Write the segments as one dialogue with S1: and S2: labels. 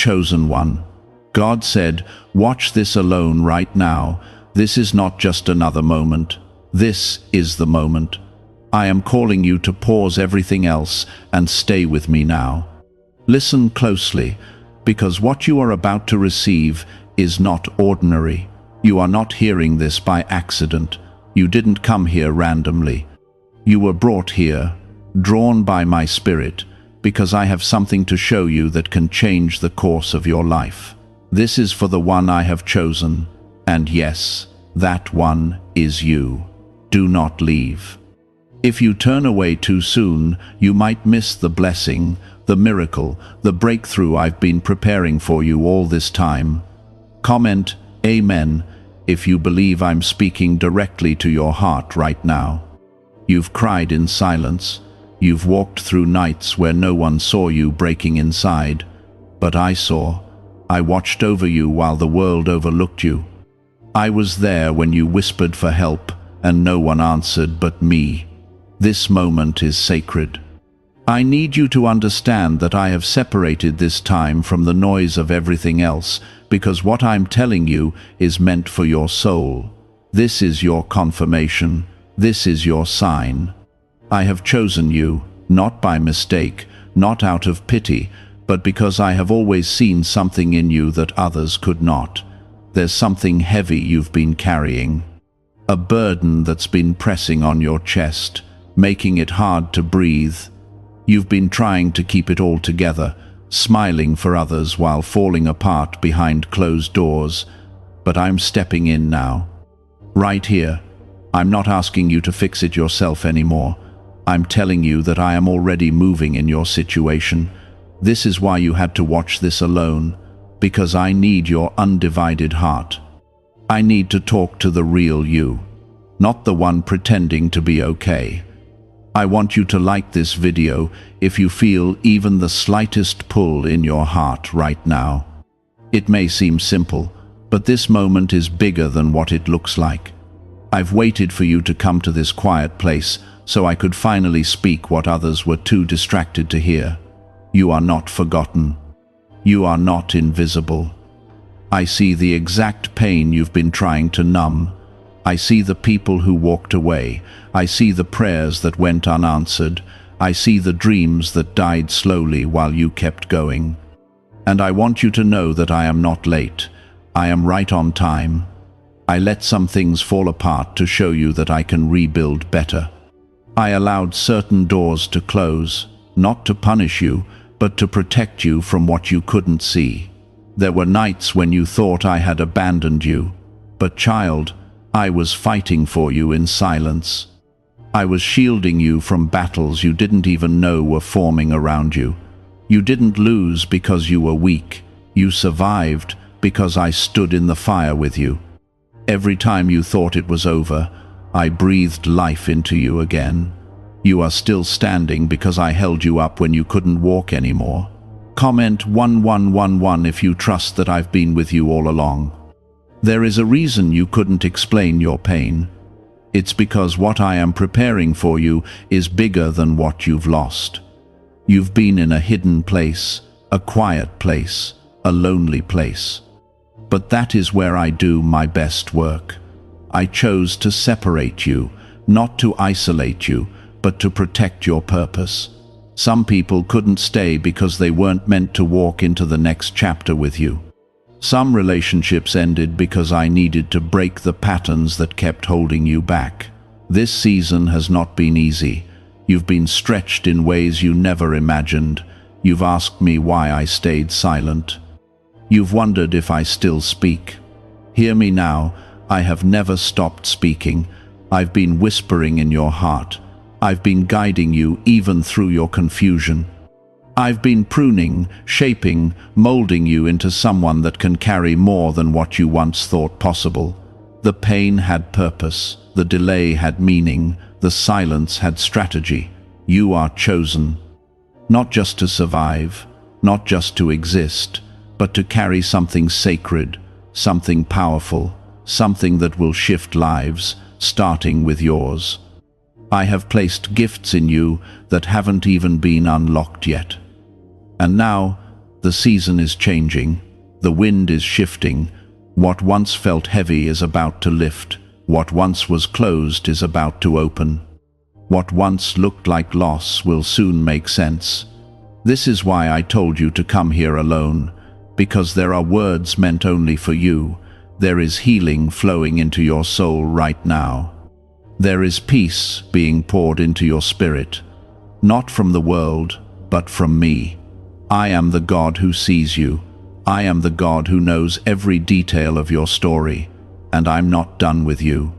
S1: chosen one. God said, watch this alone right now. This is not just another moment. This is the moment. I am calling you to pause everything else and stay with me now. Listen closely, because what you are about to receive is not ordinary. You are not hearing this by accident. You didn't come here randomly. You were brought here, drawn by my spirit, because I have something to show you that can change the course of your life. This is for the one I have chosen, and yes, that one is you. Do not leave. If you turn away too soon, you might miss the blessing, the miracle, the breakthrough I've been preparing for you all this time. Comment Amen if you believe I'm speaking directly to your heart right now. You've cried in silence. You've walked through nights where no one saw you breaking inside. But I saw. I watched over you while the world overlooked you. I was there when you whispered for help, and no one answered but me. This moment is sacred. I need you to understand that I have separated this time from the noise of everything else, because what I'm telling you is meant for your soul. This is your confirmation. This is your sign. I have chosen you, not by mistake, not out of pity, but because I have always seen something in you that others could not. There's something heavy you've been carrying. A burden that's been pressing on your chest, making it hard to breathe. You've been trying to keep it all together, smiling for others while falling apart behind closed doors. But I'm stepping in now. Right here. I'm not asking you to fix it yourself anymore. I'm telling you that I am already moving in your situation. This is why you had to watch this alone, because I need your undivided heart. I need to talk to the real you, not the one pretending to be okay. I want you to like this video if you feel even the slightest pull in your heart right now. It may seem simple, but this moment is bigger than what it looks like. I've waited for you to come to this quiet place so I could finally speak what others were too distracted to hear. You are not forgotten. You are not invisible. I see the exact pain you've been trying to numb. I see the people who walked away. I see the prayers that went unanswered. I see the dreams that died slowly while you kept going. And I want you to know that I am not late. I am right on time. I let some things fall apart to show you that I can rebuild better. I allowed certain doors to close, not to punish you, but to protect you from what you couldn't see. There were nights when you thought I had abandoned you, but child, I was fighting for you in silence. I was shielding you from battles you didn't even know were forming around you. You didn't lose because you were weak. You survived because I stood in the fire with you. Every time you thought it was over, I breathed life into you again. You are still standing because I held you up when you couldn't walk anymore. Comment 1111 if you trust that I've been with you all along. There is a reason you couldn't explain your pain. It's because what I am preparing for you is bigger than what you've lost. You've been in a hidden place, a quiet place, a lonely place. But that is where I do my best work. I chose to separate you, not to isolate you, but to protect your purpose. Some people couldn't stay because they weren't meant to walk into the next chapter with you. Some relationships ended because I needed to break the patterns that kept holding you back. This season has not been easy. You've been stretched in ways you never imagined. You've asked me why I stayed silent. You've wondered if I still speak. Hear me now. I have never stopped speaking. I've been whispering in your heart. I've been guiding you even through your confusion. I've been pruning, shaping, molding you into someone that can carry more than what you once thought possible. The pain had purpose, the delay had meaning, the silence had strategy. You are chosen. Not just to survive, not just to exist, but to carry something sacred, something powerful, something that will shift lives, starting with yours. I have placed gifts in you that haven't even been unlocked yet. And now, The season is changing. The wind is shifting. What once felt heavy is about to lift. What once was closed is about to open. What once looked like loss will soon make sense. This is why I told you to come here alone, because there are words meant only for you. There is healing flowing into your soul right now. There is peace being poured into your spirit, not from the world, but from me. I am the God who sees you. I am the God who knows every detail of your story, and I'm not done with you.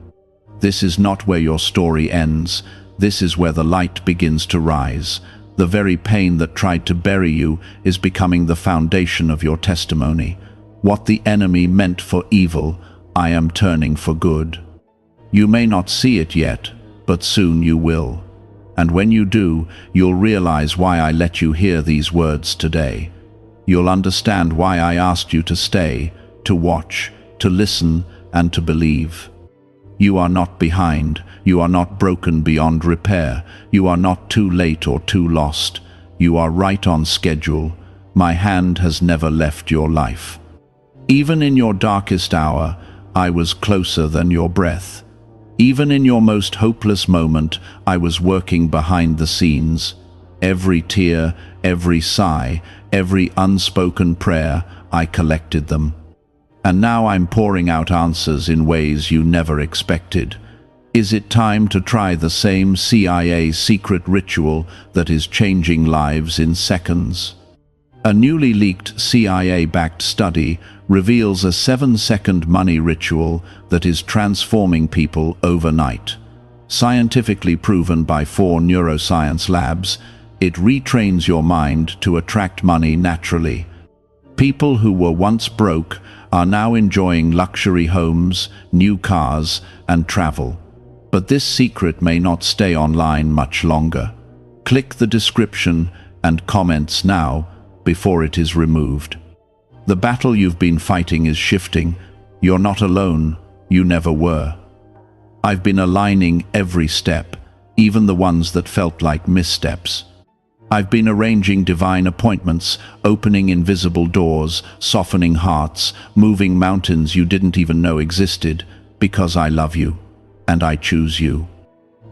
S1: This is not where your story ends. This is where the light begins to rise. The very pain that tried to bury you is becoming the foundation of your testimony. What the enemy meant for evil, I am turning for good. You may not see it yet, but soon you will. And when you do, you'll realize why I let you hear these words today. You'll understand why I asked you to stay, to watch, to listen, and to believe. You are not behind. You are not broken beyond repair. You are not too late or too lost. You are right on schedule. My hand has never left your life. Even in your darkest hour, I was closer than your breath. Even in your most hopeless moment, I was working behind the scenes. Every tear, every sigh, every unspoken prayer, I collected them. And now I'm pouring out answers in ways you never expected. Is it time to try the same CIA secret ritual that is changing lives in seconds? A newly leaked CIA-backed study reveals a 7-second money ritual that is transforming people overnight. Scientifically proven by 4 neuroscience labs, it retrains your mind to attract money naturally. People who were once broke are now enjoying luxury homes, new cars, and travel. But this secret may not stay online much longer. Click the description and comments now before it is removed. The battle you've been fighting is shifting. You're not alone. You never were. I've been aligning every step, even the ones that felt like missteps. I've been arranging divine appointments, opening invisible doors, softening hearts, moving mountains you didn't even know existed, because I love you, and I choose you.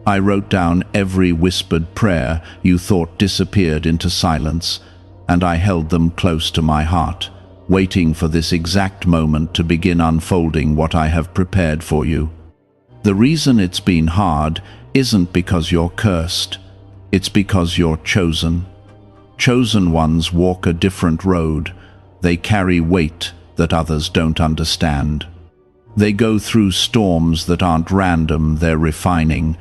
S1: I wrote down every whispered prayer you thought disappeared into silence, and I held them close to my heart, waiting for this exact moment to begin unfolding what I have prepared for you. The reason it's been hard isn't because you're cursed. It's because you're chosen. Chosen ones walk a different road. They carry weight that others don't understand. They go through storms that aren't random, they're refining.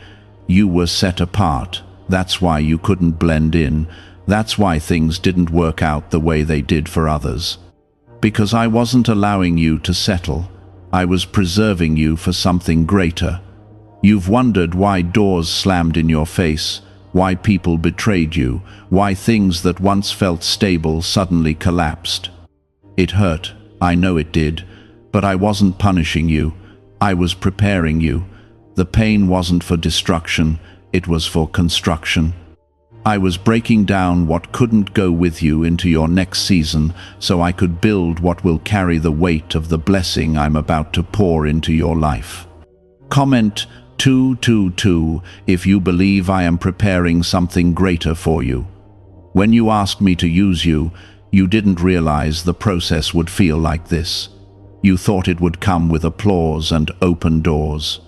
S1: You were set apart. That's why you couldn't blend in. That's why things didn't work out the way they did for others. Because I wasn't allowing you to settle. I was preserving you for something greater. You've wondered why doors slammed in your face, why people betrayed you, why things that once felt stable suddenly collapsed. It hurt, I know it did, but I wasn't punishing you. I was preparing you. The pain wasn't for destruction, it was for construction. I was breaking down what couldn't go with you into your next season so I could build what will carry the weight of the blessing I'm about to pour into your life. Comment 222 if you believe I am preparing something greater for you. When you asked me to use you, you didn't realize the process would feel like this. You thought it would come with applause and open doors.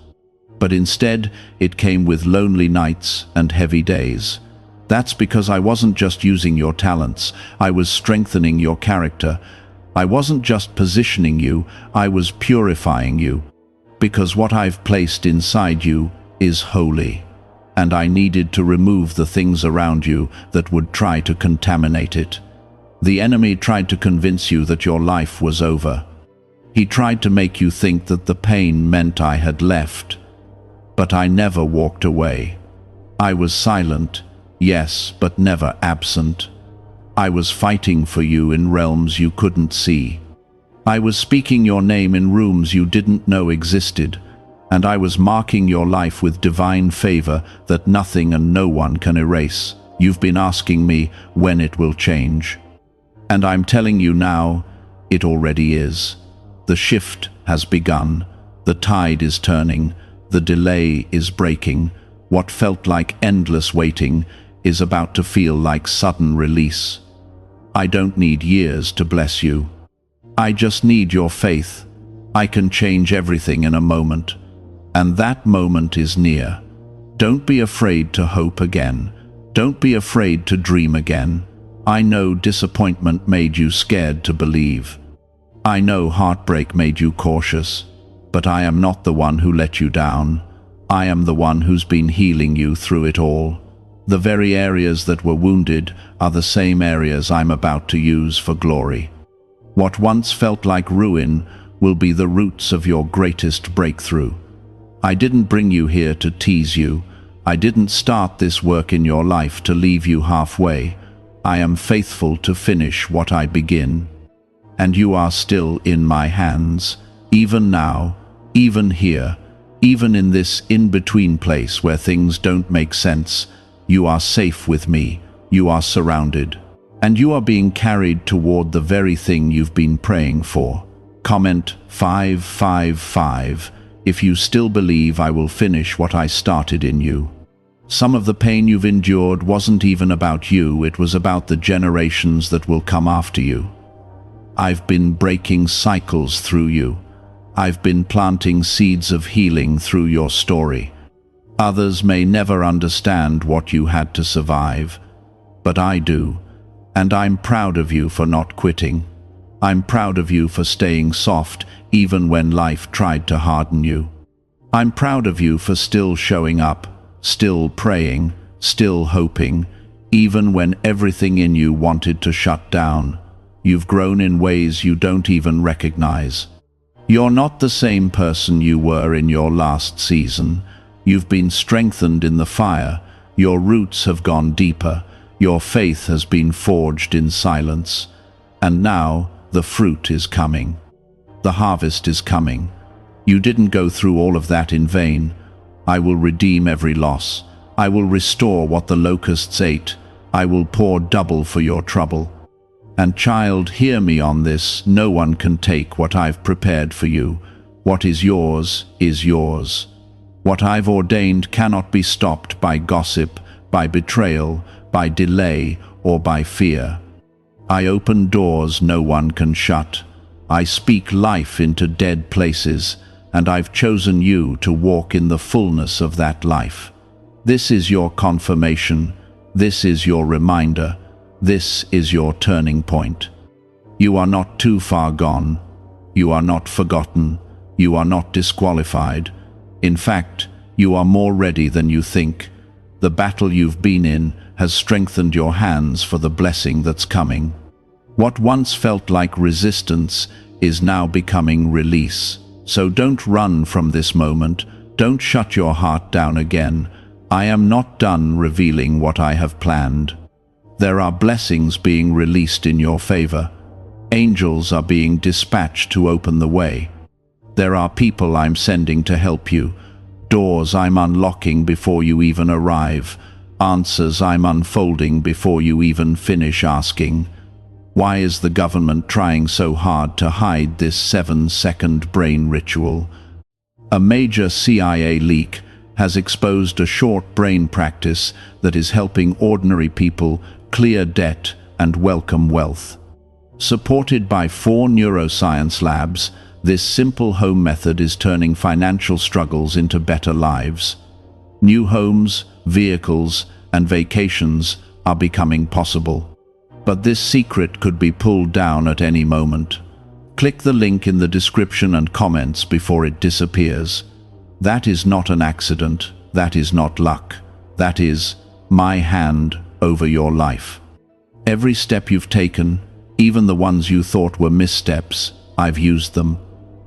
S1: But instead, it came with lonely nights and heavy days. That's because I wasn't just using your talents, I was strengthening your character. I wasn't just positioning you, I was purifying you. Because what I've placed inside you is holy, and I needed to remove the things around you that would try to contaminate it. The enemy tried to convince you that your life was over. He tried to make you think that the pain meant I had left. But I never walked away. I was silent, yes, but never absent. I was fighting for you in realms you couldn't see. I was speaking your name in rooms you didn't know existed, and I was marking your life with divine favor that nothing and no one can erase. You've been asking me when it will change. And I'm telling you now, it already is. The shift has begun. The tide is turning. The delay is breaking. What felt like endless waiting is about to feel like sudden release. I don't need years to bless you. I just need your faith. I can change everything in a moment. And that moment is near. Don't be afraid to hope again. Don't be afraid to dream again. I know disappointment made you scared to believe. I know heartbreak made you cautious. But I am not the one who let you down. I am the one who's been healing you through it all. The very areas that were wounded are the same areas I'm about to use for glory. What once felt like ruin will be the roots of your greatest breakthrough. I didn't bring you here to tease you. I didn't start this work in your life to leave you halfway. I am faithful to finish what I begin. And you are still in my hands, even now, even here, even in this in-between place where things don't make sense. You are safe with me. You are surrounded. And you are being carried toward the very thing you've been praying for. Comment 555 if you still believe I will finish what I started in you. Some of the pain you've endured wasn't even about you, it was about the generations that will come after you. I've been breaking cycles through you. I've been planting seeds of healing through your story. Others may never understand what you had to survive, but I do, and I'm proud of you for not quitting. I'm proud of you for staying soft even when life tried to harden you. I'm proud of you for still showing up, still praying, still hoping, even when everything in you wanted to shut down. You've grown in ways you don't even recognize. You're not the same person you were in your last season. You've been strengthened in the fire. Your roots have gone deeper. Your faith has been forged in silence. And now the fruit is coming. The harvest is coming. You didn't go through all of that in vain. I will redeem every loss. I will restore what the locusts ate. I will pour double for your trouble. And child, hear me on this. No one can take what I've prepared for you. What is yours is yours. What I've ordained cannot be stopped by gossip, by betrayal, by delay, or by fear. I open doors no one can shut. I speak life into dead places, and I've chosen you to walk in the fullness of that life. This is your confirmation. This is your reminder. This is your turning point. You are not too far gone. You are not forgotten. You are not disqualified. In fact, you are more ready than you think. The battle you've been in has strengthened your hands for the blessing that's coming. What once felt like resistance is now becoming release. So don't run from this moment. Don't shut your heart down again. I am not done revealing what I have planned. There are blessings being released in your favor. Angels are being dispatched to open the way. There are people I'm sending to help you. Doors I'm unlocking before you even arrive. Answers I'm unfolding before you even finish asking. Why is the government trying so hard to hide this 7-second brain ritual? A major CIA leak has exposed a short brain practice that is helping ordinary people clear debt and welcome wealth. Supported by 4 neuroscience labs, this simple home method is turning financial struggles into better lives. New homes, vehicles, and vacations are becoming possible. But this secret could be pulled down at any moment. Click the link in the description and comments before it disappears. That is not an accident. That is not luck. That is my hand over your life. Every step you've taken, even the ones you thought were missteps, I've used them.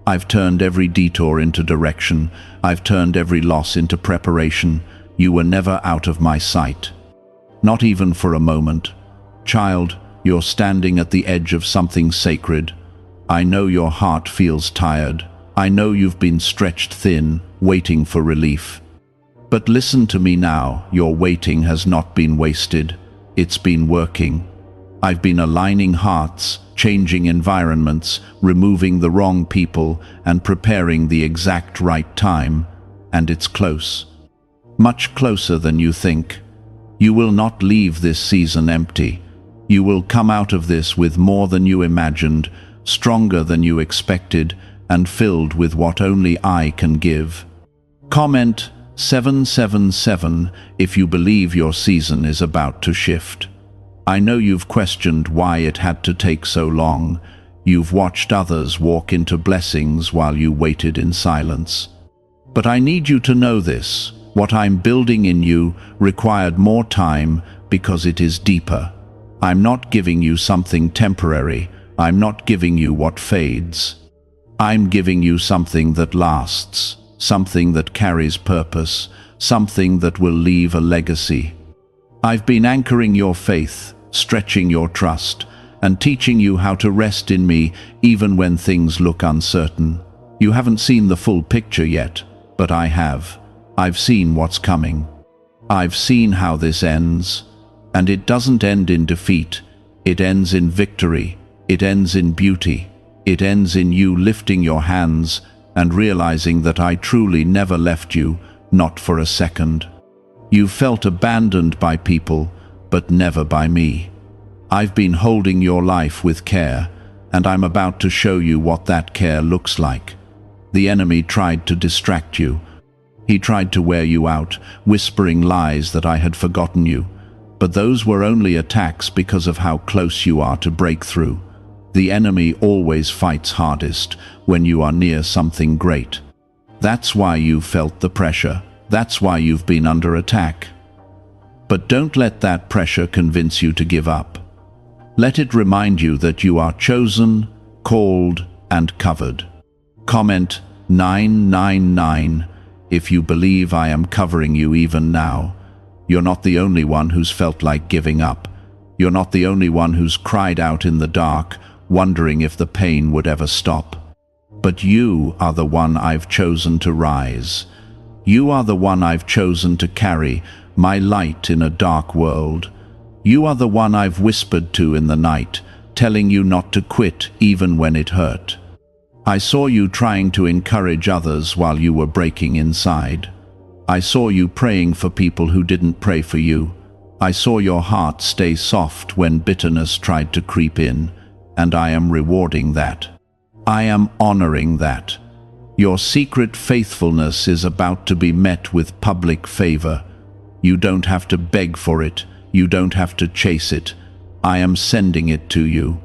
S1: I've turned every detour into direction. I've turned every loss into preparation. You were never out of my sight. Not even for a moment. Child, you're standing at the edge of something sacred. I know your heart feels tired. I know you've been stretched thin, waiting for relief. But listen to me now. Your waiting has not been wasted. It's been working. I've been aligning hearts, changing environments, removing the wrong people, and preparing the exact right time, and it's close. Much closer than you think. You will not leave this season empty. You will come out of this with more than you imagined, stronger than you expected, and filled with what only I can give. Comment 777 if you believe your season is about to shift. I know you've questioned why it had to take so long. You've watched others walk into blessings while you waited in silence. But I need you to know this. What I'm building in you required more time because it is deeper. I'm not giving you something temporary. I'm not giving you what fades. I'm giving you something that lasts, something that carries purpose, something that will leave a legacy. I've been anchoring your faith, stretching your trust, and teaching you how to rest in me even when things look uncertain. You haven't seen the full picture yet, but I have. I've seen what's coming. I've seen how this ends. And it doesn't end in defeat. It ends in victory. It ends in beauty. It ends in you lifting your hands and realizing that I truly never left you, not for a second. You felt abandoned by people, but never by me. I've been holding your life with care, and I'm about to show you what that care looks like. The enemy tried to distract you. He tried to wear you out, whispering lies that I had forgotten you. But those were only attacks because of how close you are to breakthrough. The enemy always fights hardest when you are near something great. That's why you've felt the pressure. That's why you've been under attack. But don't let that pressure convince you to give up. Let it remind you that you are chosen, called, and covered. Comment 999 if you believe I am covering you even now. You're not the only one who's felt like giving up. You're not the only one who's cried out in the dark, wondering if the pain would ever stop. But you are the one I've chosen to rise. You are the one I've chosen to carry my light in a dark world. You are the one I've whispered to in the night, telling you not to quit even when it hurt. I saw you trying to encourage others while you were breaking inside. I saw you praying for people who didn't pray for you. I saw your heart stay soft when bitterness tried to creep in, and I am rewarding that. I am honoring that. Your secret faithfulness is about to be met with public favor. You don't have to beg for it. You don't have to chase it. I am sending it to you.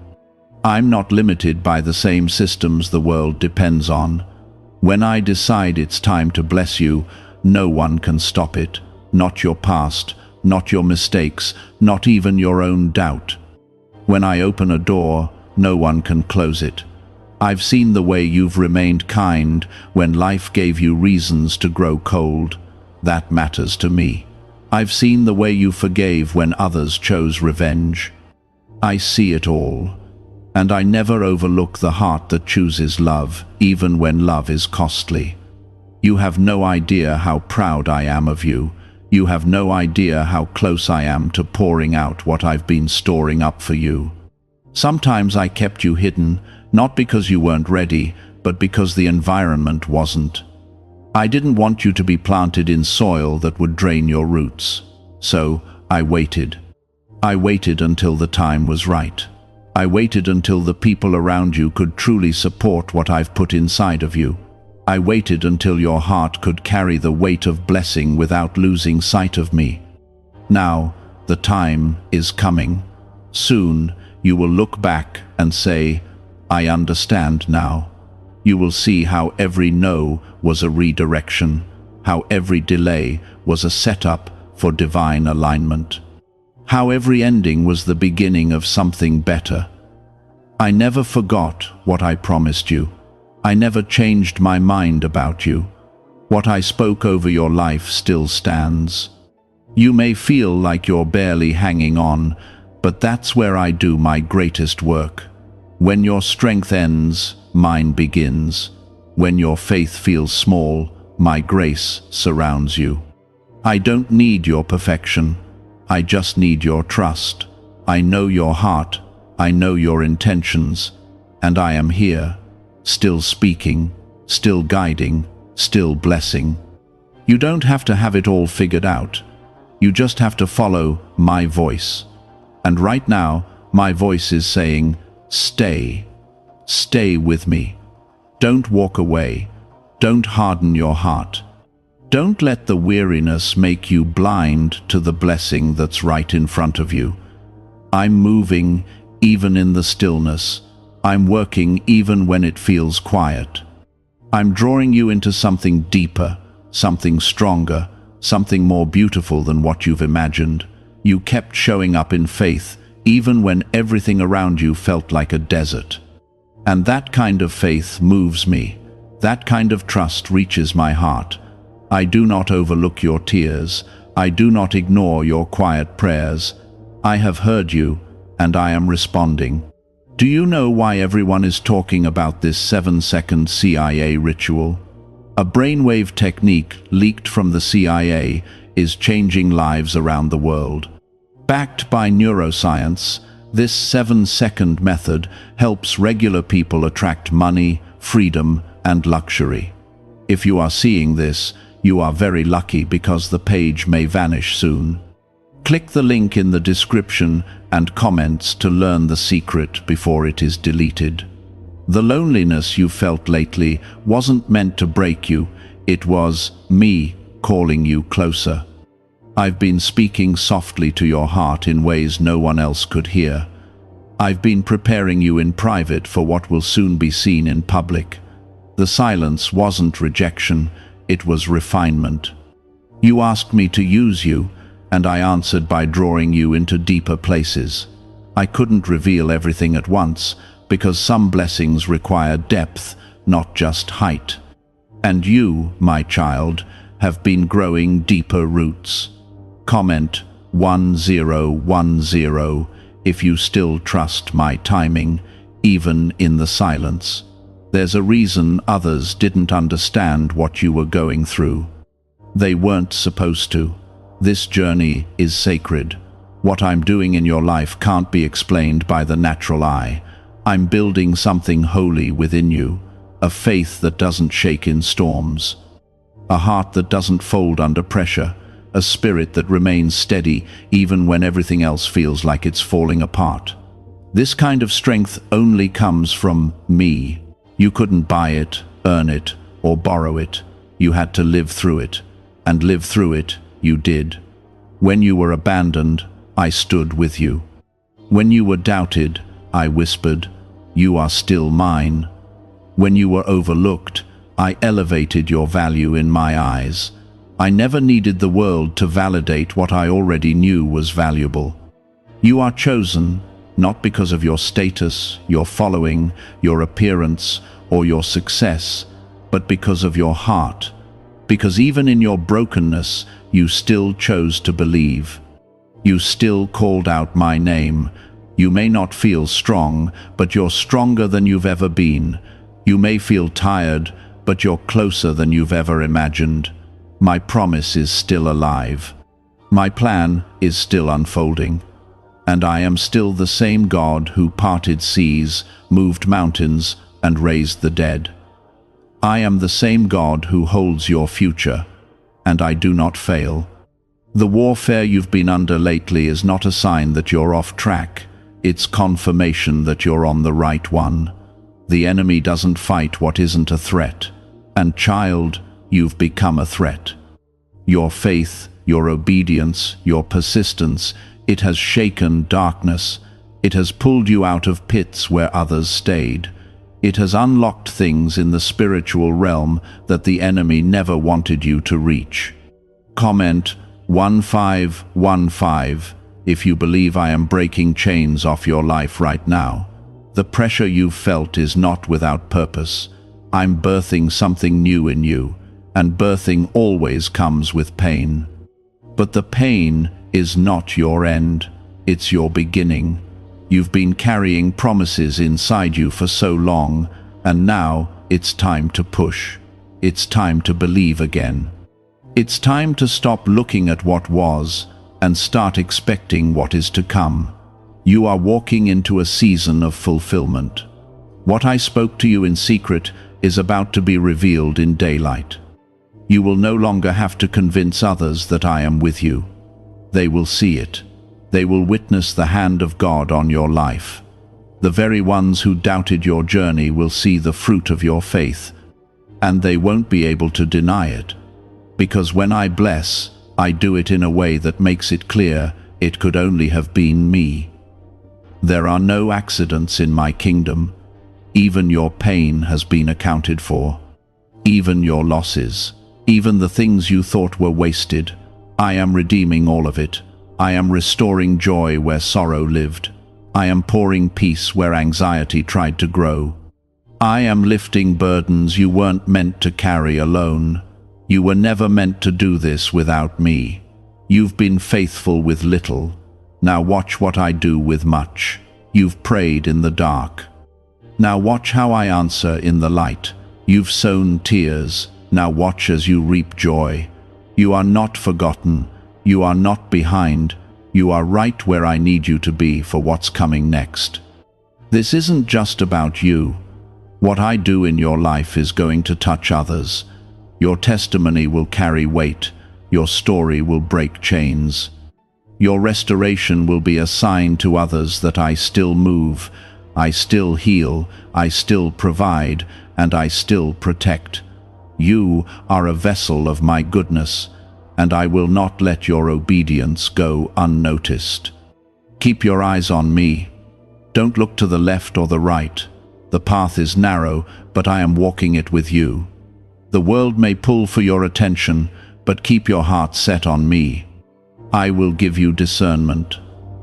S1: I'm not limited by the same systems the world depends on. When I decide it's time to bless you, no one can stop it. Not your past, not your mistakes, not even your own doubt. When I open a door, no one can close it. I've seen the way you've remained kind when life gave you reasons to grow cold. That matters to me. I've seen the way you forgave when others chose revenge. I see it all. And I never overlook the heart that chooses love, even when love is costly. You have no idea how proud I am of you. You have no idea how close I am to pouring out what I've been storing up for you. Sometimes I kept you hidden, not because you weren't ready, but because the environment wasn't. I didn't want you to be planted in soil that would drain your roots. So I waited. I waited until the time was right. I waited until the people around you could truly support what I've put inside of you. I waited until your heart could carry the weight of blessing without losing sight of me. Now, the time is coming. Soon, you will look back and say, I understand now. You will see how every no was a redirection, how every delay was a setup for divine alignment. How every ending was the beginning of something better. I never forgot what I promised you. I never changed my mind about you. What I spoke over your life still stands. You may feel like you're barely hanging on, but that's where I do my greatest work. When your strength ends, mine begins. When your faith feels small, my grace surrounds you. I don't need your perfection. I just need your trust. I know your heart, I know your intentions, and I am here, still speaking, still guiding, still blessing. You don't have to have it all figured out. You just have to follow my voice. And right now, my voice is saying, stay. Stay with me. Don't walk away. Don't harden your heart. Don't let the weariness make you blind to the blessing that's right in front of you. I'm moving even in the stillness. I'm working even when it feels quiet. I'm drawing you into something deeper, something stronger, something more beautiful than what you've imagined. You kept showing up in faith, even when everything around you felt like a desert. And that kind of faith moves me. That kind of trust reaches my heart. I do not overlook your tears. I do not ignore your quiet prayers. I have heard you, and I am responding. Do you know why everyone is talking about this 7-second CIA ritual? A brainwave technique leaked from the CIA is changing lives around the world. Backed by neuroscience, this 7-second method helps regular people attract money, freedom, and luxury. If you are seeing this, you are very lucky because the page may vanish soon. Click the link in the description and comments to learn the secret before it is deleted. The loneliness you felt lately wasn't meant to break you. It was me calling you closer. I've been speaking softly to your heart in ways no one else could hear. I've been preparing you in private for what will soon be seen in public. The silence wasn't rejection, it was refinement. You asked me to use you, and I answered by drawing you into deeper places. I couldn't reveal everything at once, because some blessings require depth, not just height. And you, my child, have been growing deeper roots. Comment 1010 if you still trust my timing, even in the silence. There's a reason others didn't understand what you were going through. They weren't supposed to. This journey is sacred. What I'm doing in your life can't be explained by the natural eye. I'm building something holy within you, a faith that doesn't shake in storms, a heart that doesn't fold under pressure, a spirit that remains steady even when everything else feels like it's falling apart. This kind of strength only comes from me. You couldn't buy it, earn it, or borrow it. You had to live through it, and live through it you did. When you were abandoned, I stood with you. When you were doubted, I whispered, "You are still mine." When you were overlooked, I elevated your value in my eyes. I never needed the world to validate what I already knew was valuable. You are chosen, not because of your status, your following, your appearance, or your success, but because of your heart. Because even in your brokenness, you still chose to believe. You still called out my name. You may not feel strong, but you're stronger than you've ever been. You may feel tired, but you're closer than you've ever imagined. My promise is still alive. My plan is still unfolding. And I am still the same God who parted seas, moved mountains, and raised the dead. I am the same God who holds your future, and I do not fail. The warfare you've been under lately is not a sign that you're off track. It's confirmation that you're on the right one. The enemy doesn't fight what isn't a threat. And child, you've become a threat. Your faith, your obedience, your persistence, it has shaken darkness. It has pulled you out of pits where others stayed. It has unlocked things in the spiritual realm that the enemy never wanted you to reach. Comment 1515 if you believe I am breaking chains off your life right now. The pressure you've felt is not without purpose. I'm birthing something new in you, and birthing always comes with pain. But the pain is not your end, it's your beginning. You've been carrying promises inside you for so long, and now it's time to push. It's time to believe again. It's time to stop looking at what was and start expecting what is to come. You are walking into a season of fulfillment. What I spoke to you in secret is about to be revealed in daylight. You will no longer have to convince others that I am with you. They will see it. They will witness the hand of God on your life. The very ones who doubted your journey will see the fruit of your faith, and they won't be able to deny it. Because when I bless, I do it in a way that makes it clear it could only have been me. There are no accidents in my kingdom. Even your pain has been accounted for. Even your losses. Even the things you thought were wasted. I am redeeming all of it. I am restoring joy where sorrow lived. I am pouring peace where anxiety tried to grow. I am lifting burdens you weren't meant to carry alone. You were never meant to do this without me. You've been faithful with little. Now watch what I do with much. You've prayed in the dark. Now watch how I answer in the light. You've sown tears. Now watch as you reap joy. You are not forgotten. You are not behind. You are right where I need you to be for what's coming next. This isn't just about you. What I do in your life is going to touch others. Your testimony will carry weight. Your story will break chains. Your restoration will be a sign to others that I still move, I still heal, I still provide, and I still protect. You are a vessel of my goodness, and I will not let your obedience go unnoticed. Keep your eyes on me. Don't look to the left or the right. The path is narrow, but I am walking it with you. The world may pull for your attention, but keep your heart set on me. I will give you discernment.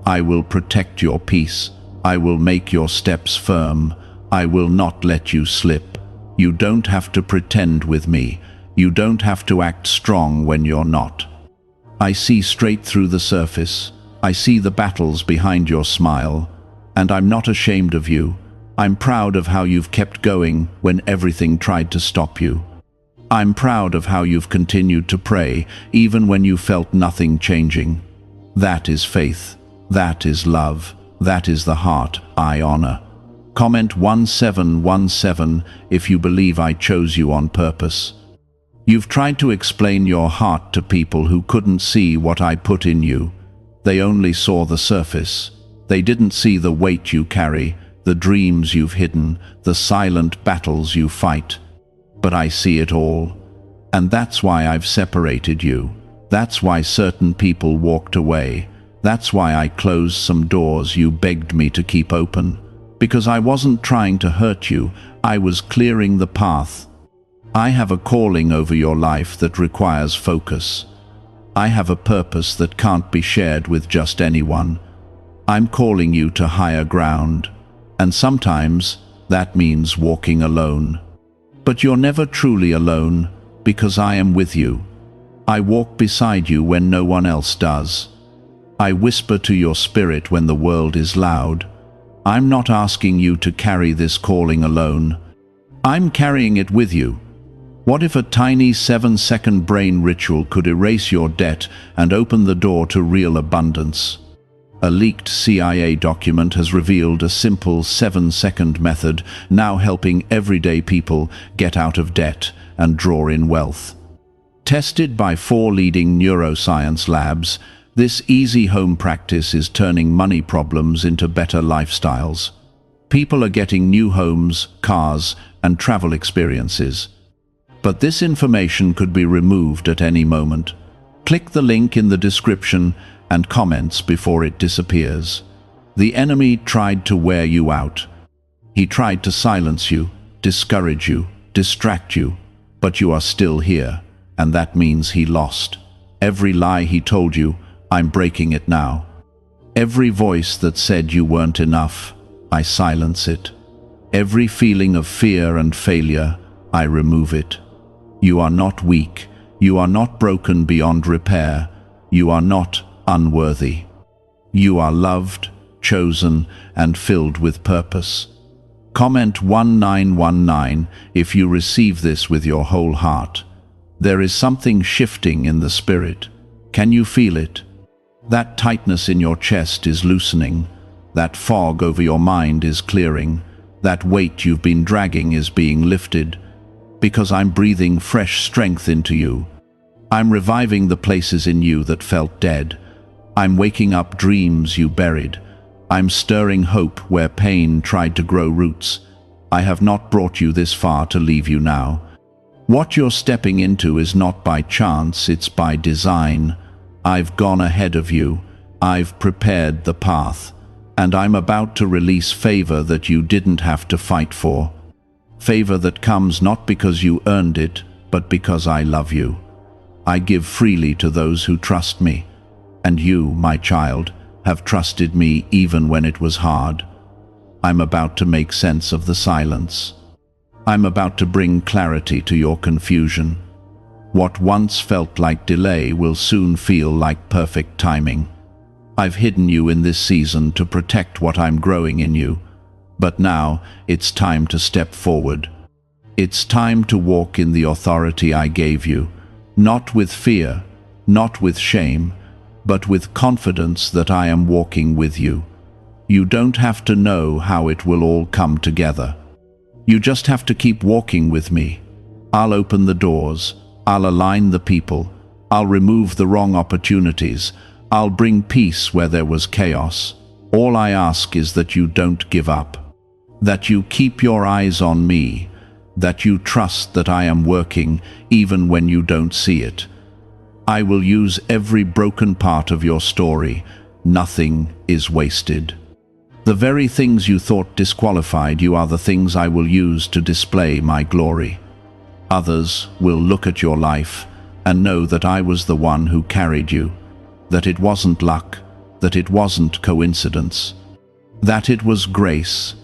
S1: I will protect your peace. I will make your steps firm. I will not let you slip. You don't have to pretend with me. You don't have to act strong when you're not. I see straight through the surface. I see the battles behind your smile. And I'm not ashamed of you. I'm proud of how you've kept going when everything tried to stop you. I'm proud of how you've continued to pray, even when you felt nothing changing. That is faith. That is love. That is the heart I honor. Comment 1717 if you believe I chose you on purpose. You've tried to explain your heart to people who couldn't see what I put in you. They only saw the surface. They didn't see the weight you carry, the dreams you've hidden, the silent battles you fight. But I see it all. And that's why I've separated you. That's why certain people walked away. That's why I closed some doors you begged me to keep open. Because I wasn't trying to hurt you, I was clearing the path. I have a calling over your life that requires focus. I have a purpose that can't be shared with just anyone. I'm calling you to higher ground. And sometimes that means walking alone. But you're never truly alone, because I am with you. I walk beside you when no one else does. I whisper to your spirit when the world is loud. I'm not asking you to carry this calling alone. I'm carrying it with you. What if a tiny 7-second brain ritual could erase your debt and open the door to real abundance? A leaked CIA document has revealed a simple 7-second method now helping everyday people get out of debt and draw in wealth. Tested by 4 leading neuroscience labs, this easy home practice is turning money problems into better lifestyles. People are getting new homes, cars, and travel experiences. But this information could be removed at any moment. Click the link in the description and comments before it disappears. The enemy tried to wear you out. He tried to silence you, discourage you, distract you, but you are still here, and that means he lost. Every lie he told you, I'm breaking it now. Every voice that said you weren't enough, I silence it. Every feeling of fear and failure, I remove it. You are not weak. You are not broken beyond repair. You are not unworthy. You are loved, chosen, and filled with purpose. Comment 1919 if you receive this with your whole heart. There is something shifting in the spirit. Can you feel it? That tightness in your chest is loosening. That fog over your mind is clearing. That weight you've been dragging is being lifted. Because I'm breathing fresh strength into you. I'm reviving the places in you that felt dead. I'm waking up dreams you buried. I'm stirring hope where pain tried to grow roots. I have not brought you this far to leave you now. What you're stepping into is not by chance, it's by design. I've gone ahead of you. I've prepared the path. And I'm about to release favor that you didn't have to fight for. Favor that comes not because you earned it, but because I love you. I give freely to those who trust me. And you, my child, have trusted me even when it was hard. I'm about to make sense of the silence. I'm about to bring clarity to your confusion. What once felt like delay will soon feel like perfect timing. I've hidden you in this season to protect what I'm growing in you. But now, it's time to step forward. It's time to walk in the authority I gave you, not with fear, not with shame, but with confidence that I am walking with you. You don't have to know how it will all come together. You just have to keep walking with me. I'll open the doors, I'll align the people, I'll remove the wrong opportunities, I'll bring peace where there was chaos. All I ask is that you don't give up, that you keep your eyes on me, that you trust that I am working even when you don't see it. I will use every broken part of your story. Nothing is wasted. The very things you thought disqualified you are the things I will use to display my glory. Others will look at your life and know that I was the one who carried you, that it wasn't luck, that it wasn't coincidence, that it was grace,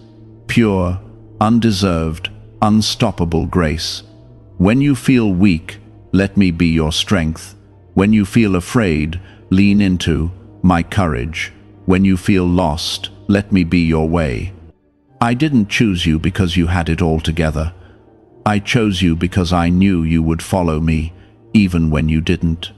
S1: pure, undeserved, unstoppable grace. When you feel weak, let me be your strength. When you feel afraid, lean into my courage. When you feel lost, let me be your way. I didn't choose you because you had it all together. I chose you because I knew you would follow me, even when you didn't.